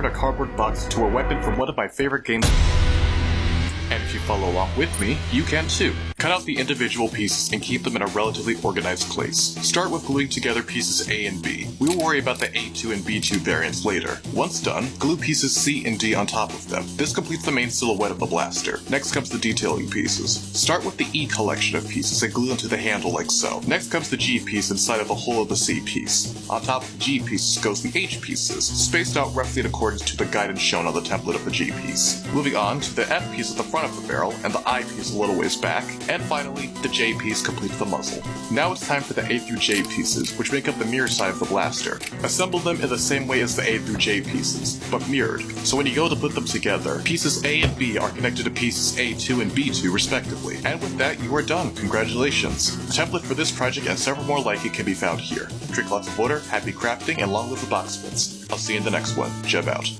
turn a cardboard box into a weapon from one of my favorite games. And if you follow along with me, you can too. Cut out the individual pieces and keep them in a relatively organized place. Start with gluing together pieces A and B. We will worry about the A2 and B2 variants later. Once done, glue pieces C and D on top of them. This completes the main silhouette of the blaster. Next comes the detailing pieces. Start with the E collection of pieces and glue them to the handle like so. Next comes the G piece inside of the hole of the C piece. On top of the G pieces goes the H pieces, spaced out roughly in accordance to the guidance shown on the template of the G piece. Moving on to the F piece at the front of the barrel and the I piece a little ways back, and finally, the J piece completes the muzzle. Now it's time for the A through J pieces, which make up the mirror side of the blaster. Assemble them in the same way as the A through J pieces, but mirrored, so when you go to put them together, pieces A and B are connected to pieces A2 and B2 respectively. And with that, you are done. Congratulations! The template for this project and several more like it can be found here. Drink lots of water, happy crafting, and long live the boxmans. I'll see you in the next one. Jeb out.